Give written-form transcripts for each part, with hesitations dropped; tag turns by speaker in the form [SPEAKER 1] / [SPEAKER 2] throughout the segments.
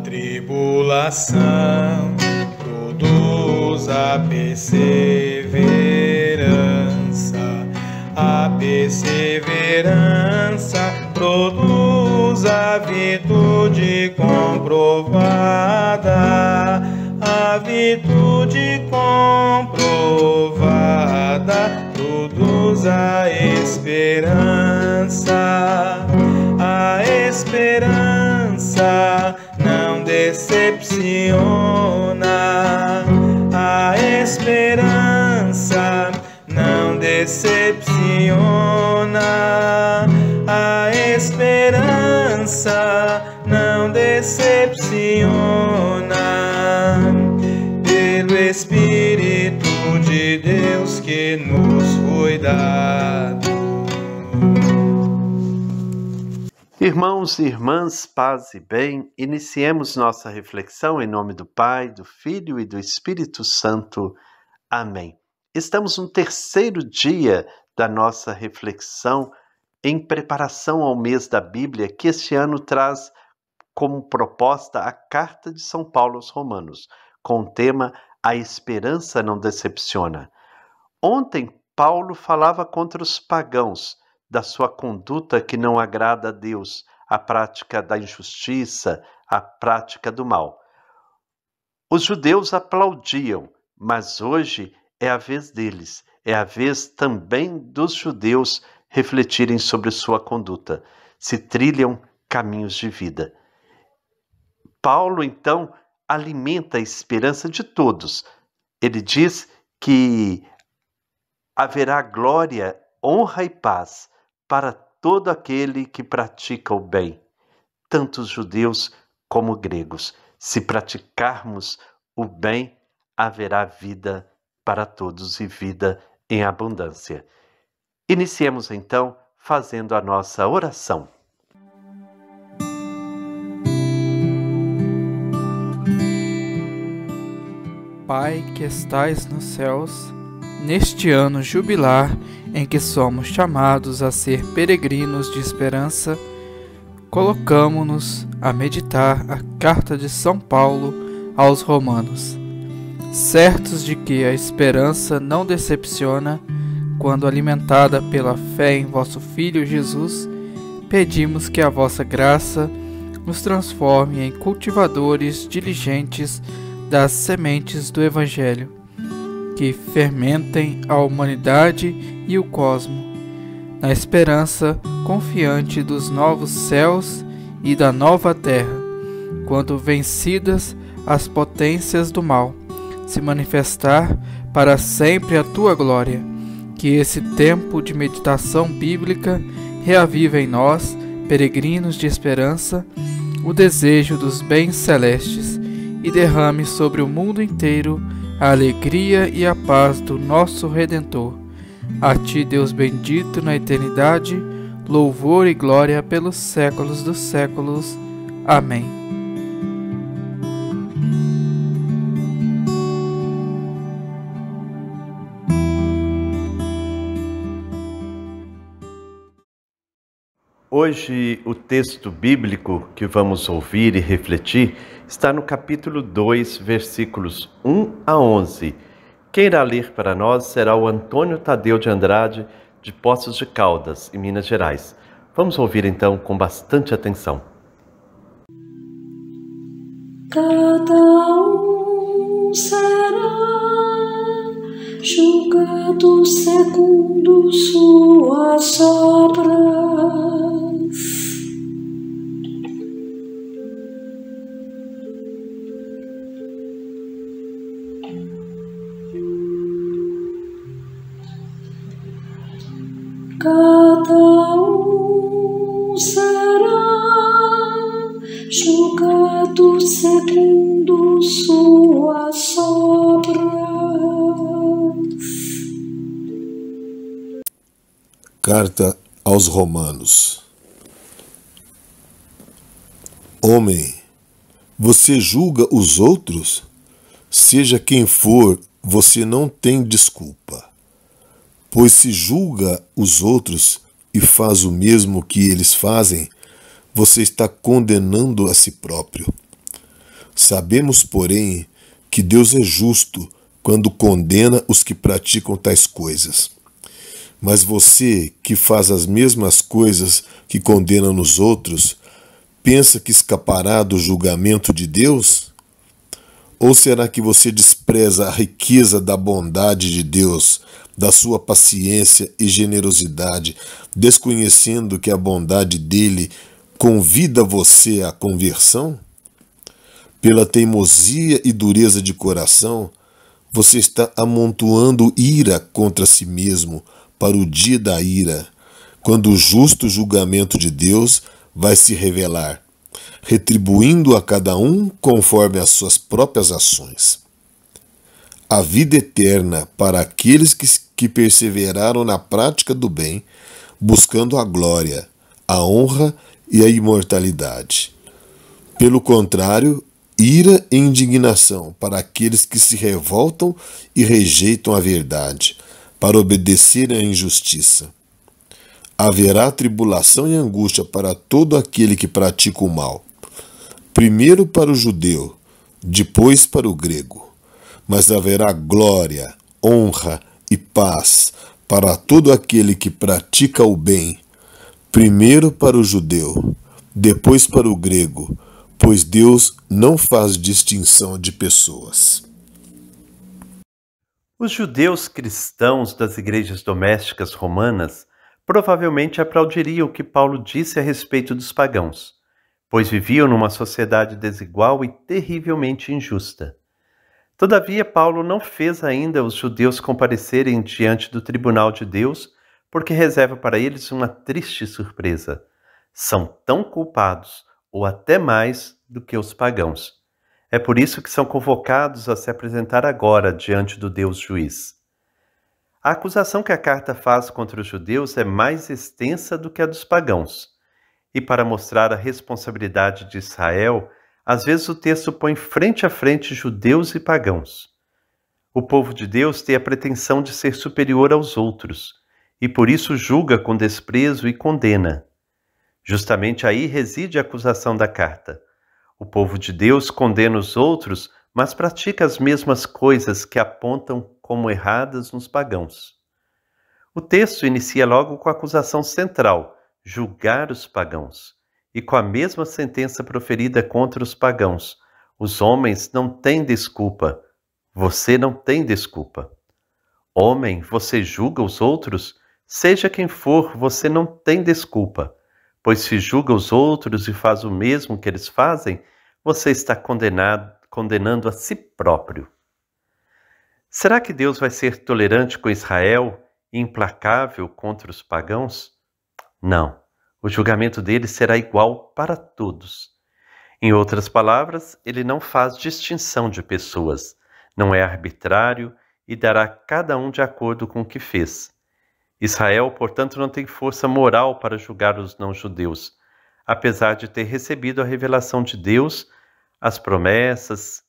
[SPEAKER 1] tribulação produz a perseverança. A perseverança produz a virtude comprovada. A virtude comprovada produz a esperança. A esperança não decepciona. A esperança não decepciona. A esperança não decepciona. Pelo Espírito de Deus que nos foi dado.
[SPEAKER 2] Irmãos e irmãs, paz e bem, iniciemos nossa reflexão em nome do Pai, do Filho e do Espírito Santo. Amém. Estamos no terceiro dia da nossa reflexão em preparação ao mês da Bíblia, que este ano traz como proposta a Carta de São Paulo aos Romanos, com o tema A Esperança Não Decepciona. Ontem, Paulo falava contra os pagãos, da sua conduta que não agrada a Deus, a prática da injustiça, a prática do mal. Os judeus aplaudiam, mas hoje é a vez deles, é a vez também dos judeus refletirem sobre sua conduta, se trilham caminhos de vida. Paulo, então, alimenta a esperança de todos. Ele diz que haverá glória, honra e paz para todo aquele que pratica o bem, tanto os judeus como gregos. Se praticarmos o bem, haverá vida para todos e vida em abundância. Iniciemos então fazendo a nossa oração.
[SPEAKER 3] Pai que estais nos céus, neste ano jubilar em que somos chamados a ser peregrinos de esperança, colocamo-nos a meditar a Carta de São Paulo aos Romanos, certos de que a esperança não decepciona. Quando alimentada pela fé em vosso Filho Jesus, pedimos que a vossa graça nos transforme em cultivadores diligentes das sementes do Evangelho, que fermentem a humanidade e o cosmo, na esperança confiante dos novos céus e da nova terra, quando vencidas as potências do mal, se manifestar para sempre a tua glória. Que esse tempo de meditação bíblica reavive em nós, peregrinos de esperança, o desejo dos bens celestes e derrame sobre o mundo inteiro a alegria e a paz do nosso Redentor. A ti, Deus bendito na eternidade, louvor e glória pelos séculos dos séculos. Amém.
[SPEAKER 2] Hoje, o texto bíblico que vamos ouvir e refletir está no capítulo 2, versículos 1 a 11. Quem irá ler para nós será o Antônio Tadeu de Andrade, de Poços de Caldas, em Minas Gerais. Vamos ouvir então com bastante atenção.
[SPEAKER 4] Cada um será julgado segundo suas obras. Cada um será julgado segundo suas obras.
[SPEAKER 5] Carta aos Romanos. Homem, você julga os outros? Seja quem for, você não tem desculpa. Pois se julga os outros e faz o mesmo que eles fazem, você está condenando a si próprio. Sabemos, porém, que Deus é justo quando condena os que praticam tais coisas. Mas você, que faz as mesmas coisas que condena nos outros, pensa que escapará do julgamento de Deus? Ou será que você despreza a riqueza da bondade de Deus, da sua paciência e generosidade, desconhecendo que a bondade dele convida você à conversão? Pela teimosia e dureza de coração, você está amontoando ira contra si mesmo para o dia da ira, quando o justo julgamento de Deus vai se revelar, retribuindo a cada um conforme as suas próprias ações. A vida eterna para aqueles que perseveraram na prática do bem, buscando a glória, a honra e a imortalidade. Pelo contrário, ira e indignação para aqueles que se revoltam e rejeitam a verdade, para obedecerem à injustiça. Haverá tribulação e angústia para todo aquele que pratica o mal. Primeiro para o judeu, depois para o grego. Mas haverá glória, honra e paz para todo aquele que pratica o bem. Primeiro para o judeu, depois para o grego, pois Deus não faz distinção de pessoas.
[SPEAKER 2] Os judeus cristãos das igrejas domésticas romanas provavelmente aplaudiriam o que Paulo disse a respeito dos pagãos, pois viviam numa sociedade desigual e terrivelmente injusta. Todavia, Paulo não fez ainda os judeus comparecerem diante do tribunal de Deus, porque reserva para eles uma triste surpresa. São tão culpados, ou até mais, do que os pagãos. É por isso que são convocados a se apresentar agora diante do Deus juiz. A acusação que a carta faz contra os judeus é mais extensa do que a dos pagãos. E para mostrar a responsabilidade de Israel, às vezes o texto põe frente a frente judeus e pagãos. O povo de Deus tem a pretensão de ser superior aos outros, e por isso julga com desprezo e condena. Justamente aí reside a acusação da carta. O povo de Deus condena os outros, mas pratica as mesmas coisas que apontam como erradas nos pagãos. O texto inicia logo com a acusação central, julgar os pagãos, e com a mesma sentença proferida contra os pagãos. Os homens não têm desculpa. Você não tem desculpa. Homem, você julga os outros? Seja quem for, você não tem desculpa. Pois se julga os outros e faz o mesmo que eles fazem, você está condenando a si próprio. Será que Deus vai ser tolerante com Israel e implacável contra os pagãos? Não. O julgamento dele será igual para todos. Em outras palavras, ele não faz distinção de pessoas, não é arbitrário e dará cada um de acordo com o que fez. Israel, portanto, não tem força moral para julgar os não-judeus, apesar de ter recebido a revelação de Deus, as promessas,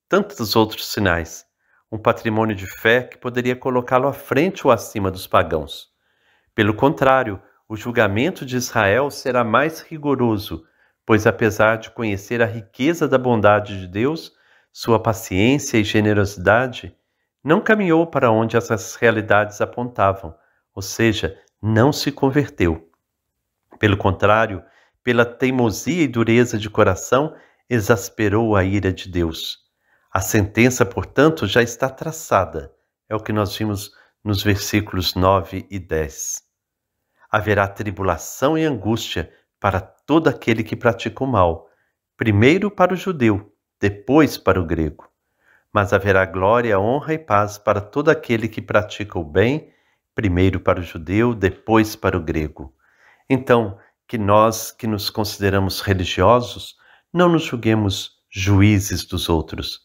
[SPEAKER 2] tantos outros sinais, um patrimônio de fé que poderia colocá-lo à frente ou acima dos pagãos. Pelo contrário, o julgamento de Israel será mais rigoroso, pois apesar de conhecer a riqueza da bondade de Deus, sua paciência e generosidade, não caminhou para onde essas realidades apontavam, ou seja, não se converteu. Pelo contrário, pela teimosia e dureza de coração, exasperou a ira de Deus. A sentença, portanto, já está traçada. É o que nós vimos nos versículos 9 e 10. Haverá tribulação e angústia para todo aquele que pratica o mal, primeiro para o judeu, depois para o grego. Mas haverá glória, honra e paz para todo aquele que pratica o bem, primeiro para o judeu, depois para o grego. Então, que nós que nos consideramos religiosos, não nos julguemos juízes dos outros,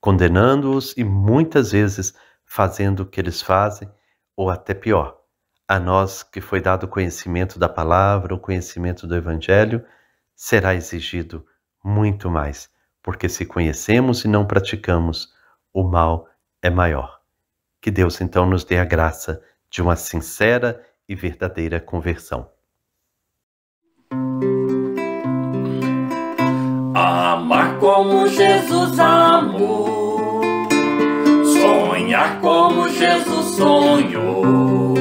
[SPEAKER 2] condenando-os e muitas vezes fazendo o que eles fazem, ou até pior. A nós que foi dado o conhecimento da palavra, o conhecimento do Evangelho, será exigido muito mais, porque se conhecemos e não praticamos, o mal é maior. Que Deus então nos dê a graça de uma sincera e verdadeira conversão.
[SPEAKER 6] A marca como Jesus amou, sonhar como Jesus sonhou,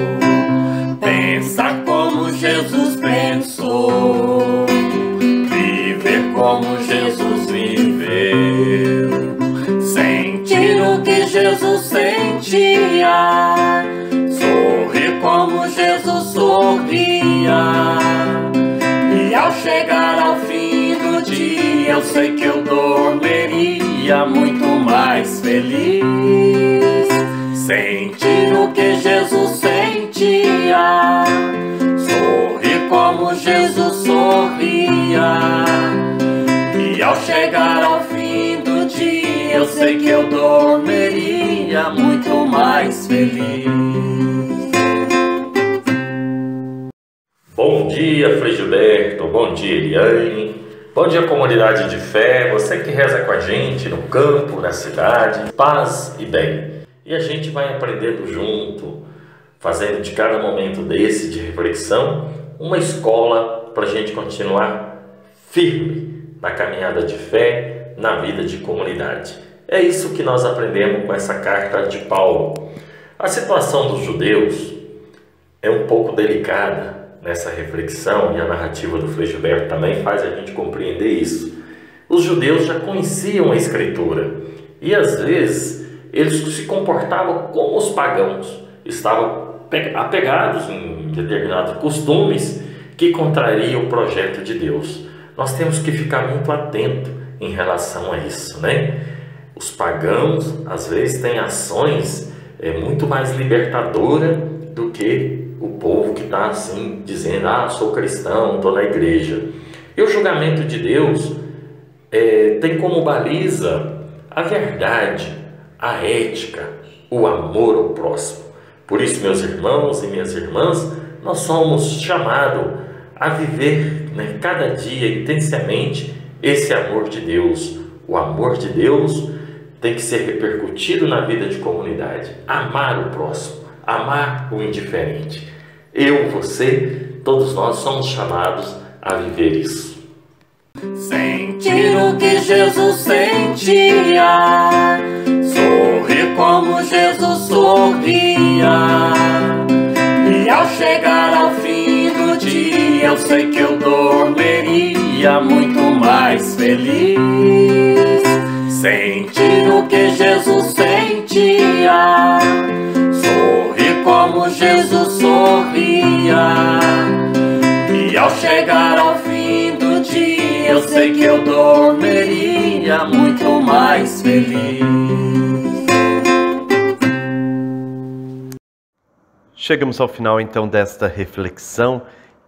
[SPEAKER 6] pensar como Jesus pensou, viver como Jesus viveu, sentir o que Jesus sentia, sorrir como Jesus sorria. E ao chegar ao fim do dia, eu sei que eu dormiria muito mais feliz. Sentir o que Jesus sentia, sorrir como Jesus sorria. E ao chegar ao fim do dia, eu sei que eu dormiria muito mais feliz.
[SPEAKER 7] Bom dia, Frei Gilberto. Bom dia, Eliane. Bom dia, comunidade de fé. Você que reza com a gente no campo, na cidade. Paz e bem. E a gente vai aprendendo junto, fazendo de cada momento desse de reflexão uma escola para a gente continuar firme na caminhada de fé, na vida de comunidade. É isso que nós aprendemos com essa carta de Paulo. A situação dos judeus é um pouco delicada nessa reflexão, e a narrativa do Frei Gilberto também faz a gente compreender isso. Os judeus já conheciam a Escritura e às vezes eles se comportavam como os pagãos, estavam apegados em determinados costumes que contrariam o projeto de Deus. Nós temos que ficar muito atento em relação a isso, né? Os pagãos às vezes têm ações muito mais libertadoras do que o povo que está assim, dizendo, sou cristão, estou na igreja. E o julgamento de Deus tem como baliza a verdade, a ética, o amor ao próximo. Por isso, meus irmãos e minhas irmãs, nós somos chamados a viver, cada dia intensamente esse amor de Deus. O amor de Deus tem que ser repercutido na vida de comunidade. Amar o próximo, amar o indiferente. Eu, você, todos nós somos chamados a viver isso.
[SPEAKER 6] Sentir o que Jesus sentia, sorrir como Jesus sorria. E ao chegar ao fim do dia, eu sei que eu dormiria muito mais feliz. Sentir o que Jesus sentia, sorrir como Jesus sorria. E ao chegar ao fim do dia, eu sei que eu dormiria muito mais feliz.
[SPEAKER 2] Chegamos ao final então desta reflexão,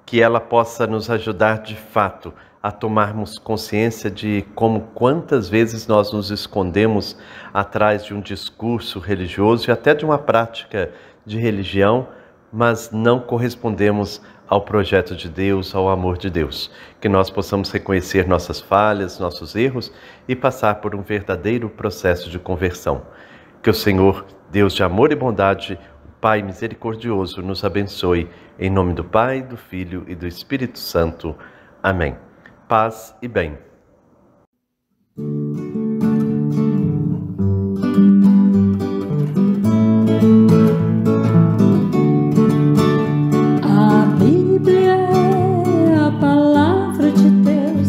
[SPEAKER 2] que ela possa nos ajudar de fato a tomarmos consciência de quantas vezes nós nos escondemos atrás de um discurso religioso e até de uma prática de religião, mas não correspondemos ao projeto de Deus, ao amor de Deus. Que nós possamos reconhecer nossas falhas, nossos erros e passar por um verdadeiro processo de conversão. Que o Senhor, Deus de amor e bondade, Pai misericordioso, nos abençoe. Em nome do Pai, do Filho e do Espírito Santo. Amém. Paz e bem.
[SPEAKER 4] A Bíblia é a palavra de Deus,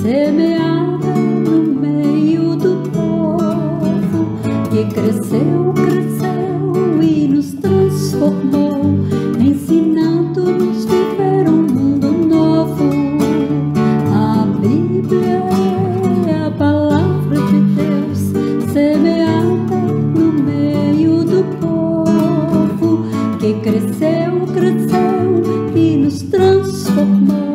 [SPEAKER 4] semeada no meio do povo, que cresceu, cresceu e nos transformou, ensinando-nos a viver um mundo novo. A Bíblia é a palavra de Deus, semeada no meio do povo, que cresceu, cresceu e nos transformou.